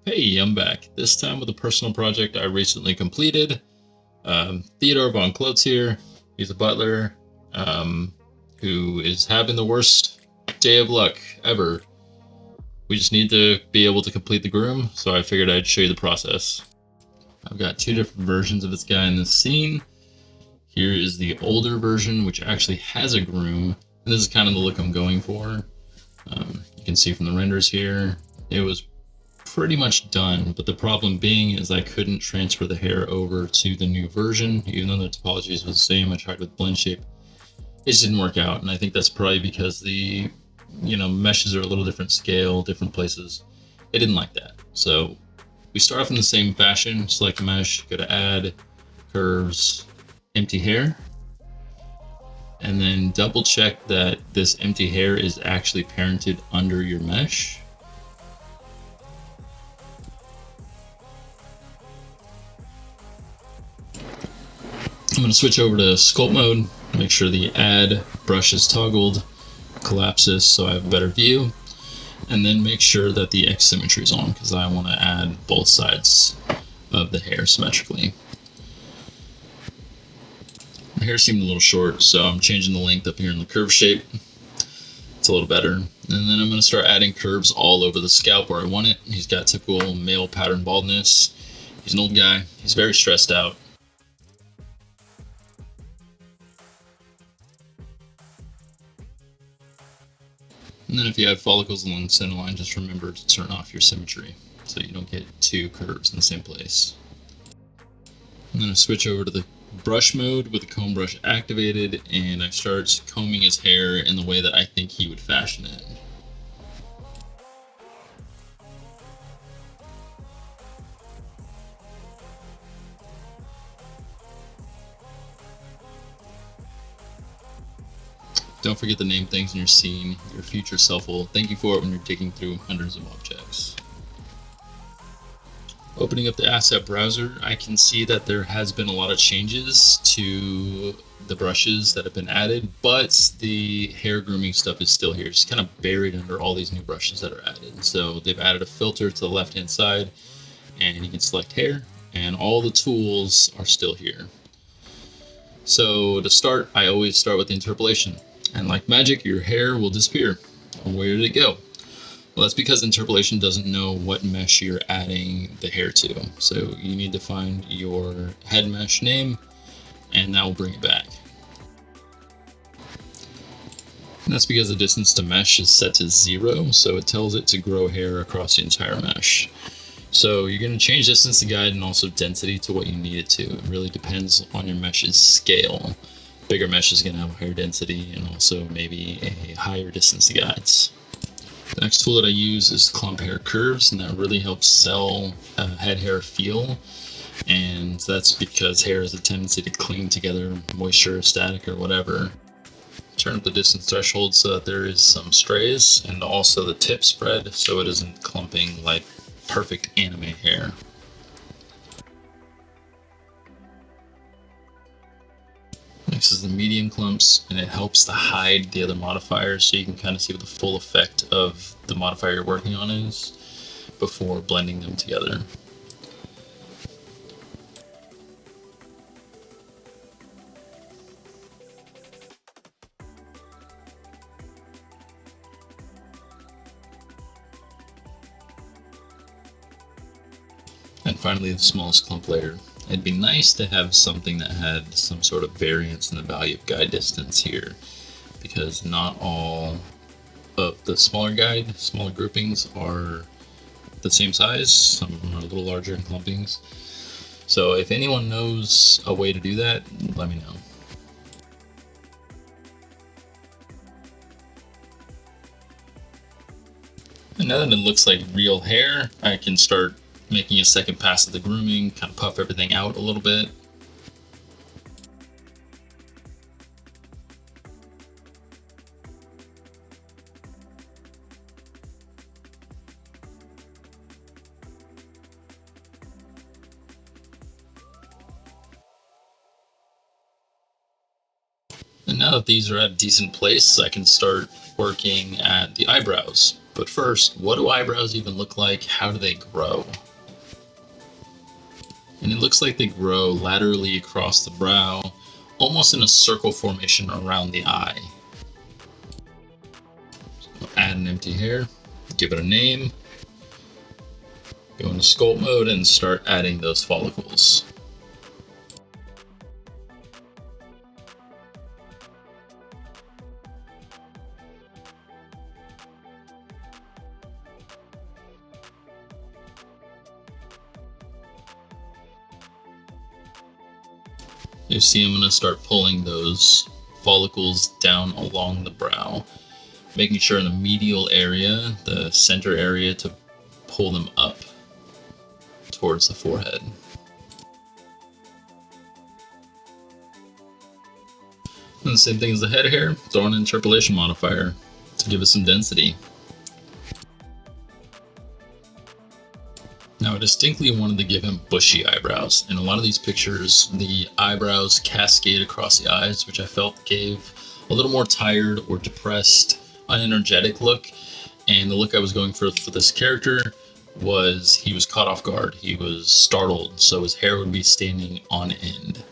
Hey, I'm back. This time with a personal project I recently completed. Theodore Von Klohz here. He's a butler who is having the worst day of luck ever. We just need to be able to complete the groom, so I figured I'd show you the process. I've got two different versions of this guy in this scene. Here is the older version, which actually has a groom, and this is kind of the look I'm going for. You can see from the renders here, it was pretty much done, but the problem being is I couldn't transfer the hair over to the new version, even though the topologies was the same. I tried with blend shape. It just didn't work out, and I think that's probably because the meshes are a little different scale, different places. It didn't like that. So we start off in the same fashion, select mesh, go to add, curves, empty hair, and then double check that this empty hair is actually parented under your mesh. I'm going to switch over to sculpt mode, make sure the add brush is toggled, collapses so I have a better view, and then make sure that the X symmetry is on because I want to add both sides of the hair symmetrically. My hair seemed a little short, so I'm changing the length up here in the curve shape. It's a little better. And then I'm going to start adding curves all over the scalp where I want it. He's got typical male pattern baldness. He's an old guy. He's very stressed out. And then if you have follicles along the center line, just remember to turn off your symmetry so you don't get two curves in the same place. I'm going to switch over to the brush mode with the comb brush activated, and I start combing his hair in the way that I think he would fashion it. Don't forget to name things in your scene. Your future self will thank you for it when you're digging through hundreds of objects. Opening up the asset browser, I can see that there has been a lot of changes to the brushes that have been added, but the hair grooming stuff is still here. It's kind of buried under all these new brushes that are added. So they've added a filter to the left-hand side, and you can select hair, and all the tools are still here. So to start, I always start with the interpolation. And like magic, your hair will disappear. Where did it go? Well, that's because interpolation doesn't know what mesh you're adding the hair to. So you need to find your head mesh name, and that will bring it back. And that's because the distance to mesh is set to 0, so it tells it to grow hair across the entire mesh. So you're going to change distance to guide and also density to what you need it to. It really depends on your mesh's scale. Bigger mesh is going to have a higher density and also maybe a higher distance to guides. The next tool that I use is clump hair curves, and that really helps sell head hair feel. And that's because hair has a tendency to cling together, moisture, static, or whatever. Turn up the distance threshold so that there is some strays, and also the tip spread so it isn't clumping like perfect anime hair. Next is the medium clumps, and it helps to hide the other modifiers so you can kind of see what the full effect of the modifier you're working on is before blending them together. And finally, the smallest clump layer. It'd be nice to have something that had some sort of variance in the value of guide distance here, because not all of the smaller groupings are the same size. Some of them are a little larger in clumpings. So if anyone knows a way to do that, let me know. And now that it looks like real hair, I can start making a second pass of the grooming, kind of puff everything out a little bit. And now that these are at a decent place, I can start working at the eyebrows. But first, what do eyebrows even look like? How do they grow? And it looks like they grow laterally across the brow, almost in a circle formation around the eye. So add an empty hair, give it a name, go into sculpt mode and start adding those follicles. You see I'm going to start pulling those follicles down along the brow, making sure in the medial area, the center area, to pull them up towards the forehead. And the same thing as the head hair, throw an interpolation modifier to give it some density. Now I distinctly wanted to give him bushy eyebrows. In a lot of these pictures, the eyebrows cascade across the eyes, which I felt gave a little more tired or depressed, unenergetic look. And the look I was going for this character was he was caught off guard. He was startled, so his hair would be standing on end.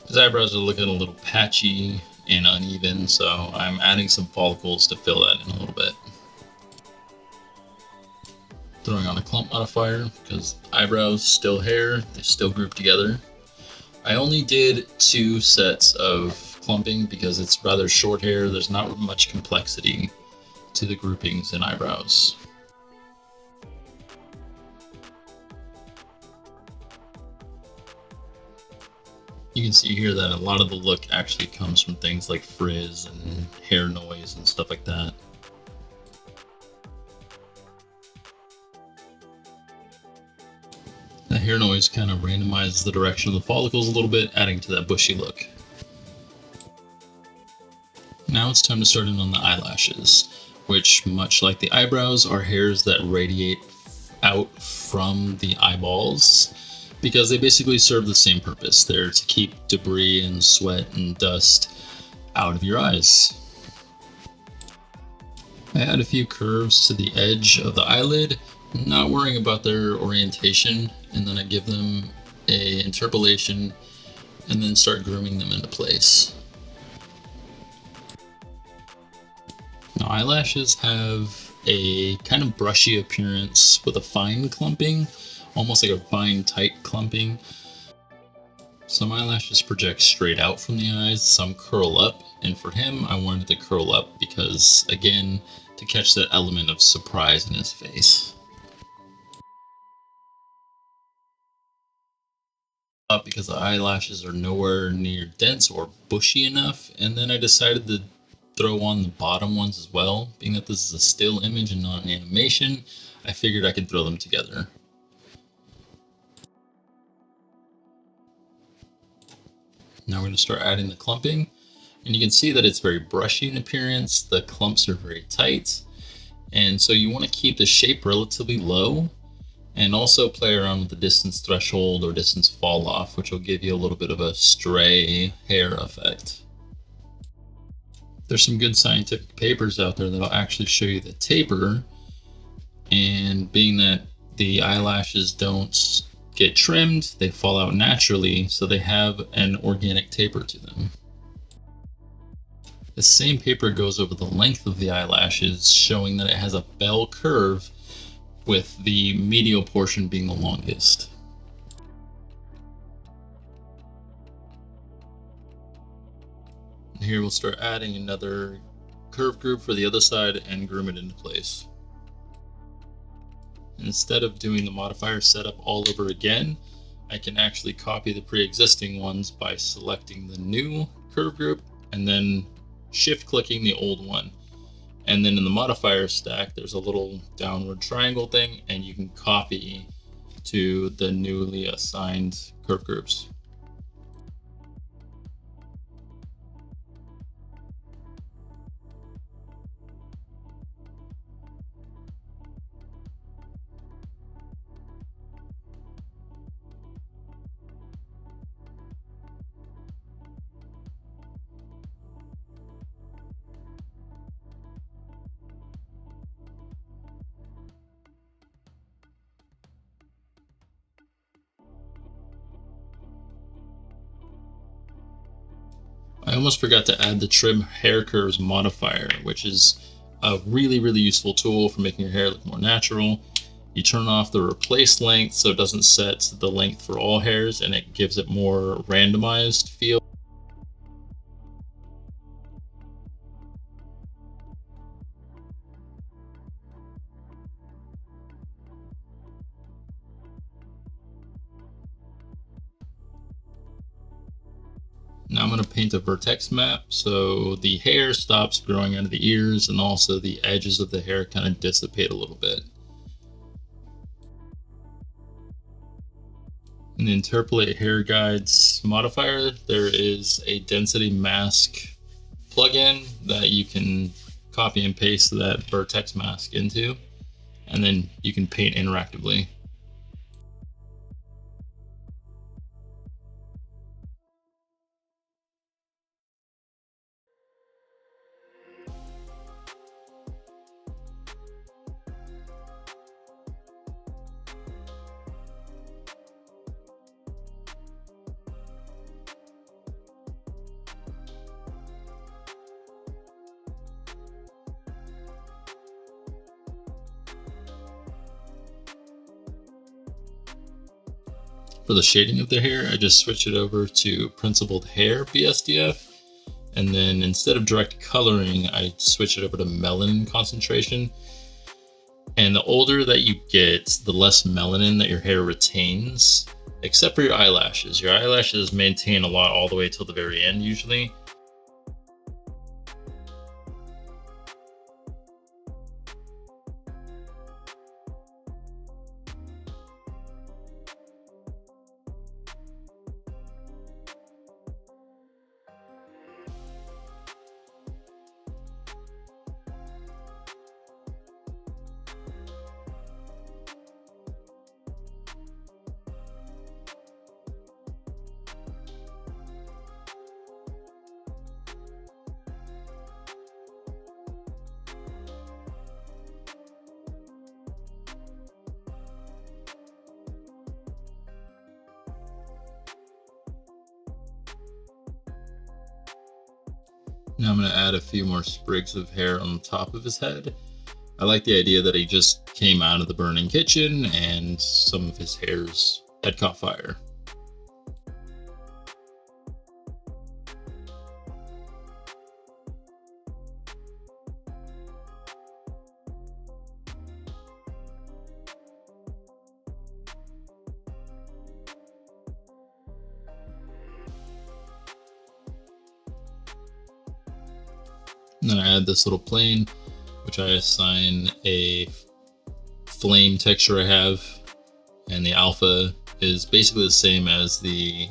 His eyebrows are looking a little patchy and uneven, so I'm adding some follicles to fill that in a little bit. Throwing on a clump modifier, because eyebrows, still hair, they still group together. I only did 2 sets of clumping because it's rather short hair, there's not much complexity to the groupings in eyebrows. You can see here that a lot of the look actually comes from things like frizz and hair noise and stuff like that. The hair noise kind of randomizes the direction of the follicles a little bit, adding to that bushy look. Now it's time to start in on the eyelashes, which, much like the eyebrows, are hairs that radiate out from the eyeballs because they basically serve the same purpose. They're to keep debris and sweat and dust out of your eyes. I add a few curves to the edge of the eyelid, not worrying about their orientation, and then I give them a interpolation and then start grooming them into place. Now eyelashes have a kind of brushy appearance with a fine clumping, almost like a fine tight clumping. Some eyelashes project straight out from the eyes, some curl up, and for him I wanted to curl up because, again, to catch that element of surprise in his face. Up because the eyelashes are nowhere near dense or bushy enough, and then I decided to throw on the bottom ones as well. Being that this is a still image and not an animation, I figured I could throw them together. Now we're going to start adding the clumping, and you can see that it's very brushy in appearance. The clumps are very tight, and so you want to keep the shape relatively low and also play around with the distance threshold or distance fall off, which will give you a little bit of a stray hair effect. There's some good scientific papers out there that'll actually show you the taper, and being that the eyelashes don't get trimmed, they fall out naturally, so they have an organic taper to them. The same paper goes over the length of the eyelashes, showing that it has a bell curve, with the medial portion being the longest. And here we'll start adding another curve group for the other side and groom it into place. Instead of doing the modifier setup all over again, I can actually copy the pre-existing ones by selecting the new curve group and then shift clicking the old one. And then in the modifier stack, there's a little downward triangle thing, and you can copy to the newly assigned curve groups. I almost forgot to add the trim hair curves modifier, which is a really, really useful tool for making your hair look more natural. You turn off the replace length so it doesn't set the length for all hairs, and it gives it more randomized feel. Now I'm going to paint a vertex map so the hair stops growing out of the ears, and also the edges of the hair kind of dissipate a little bit. In the Interpolate Hair Guides modifier, there is a density mask plugin that you can copy and paste that vertex mask into, and then you can paint interactively. For the shading of the hair, I just switch it over to Principled Hair BSDF, and then instead of direct coloring, I switch it over to melanin concentration. And the older that you get, the less melanin that your hair retains, except for your eyelashes. Your eyelashes maintain a lot all the way till the very end usually. Now I'm going to add a few more sprigs of hair on the top of his head. I like the idea that he just came out of the burning kitchen and some of his hairs had caught fire. And then I add this little plane, which I assign a flame texture I have, and the alpha is basically the same as the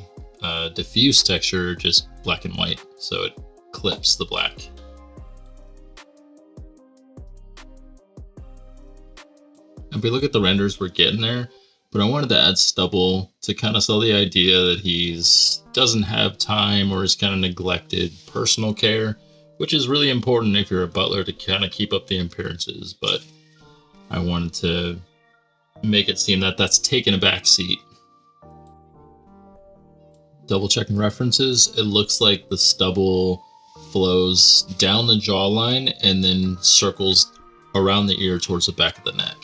diffuse texture, just black and white, so it clips the black. If we look at the renders, we're getting there, but I wanted to add stubble to kind of sell the idea that he's doesn't have time or is kind of neglected personal care, which is really important if you're a butler to kind of keep up the appearances, but I wanted to make it seem that that's taken a back seat. Double checking references, it looks like the stubble flows down the jawline and then circles around the ear towards the back of the neck.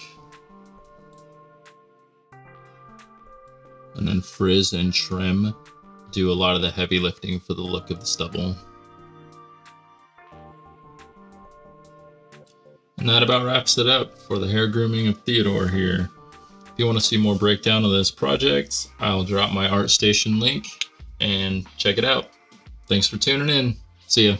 And then frizz and trim do a lot of the heavy lifting for the look of the stubble. And that about wraps it up for the hair grooming of Theodore here. If you want to see more breakdown of this project, I'll drop my ArtStation link and check it out. Thanks for tuning in. See ya.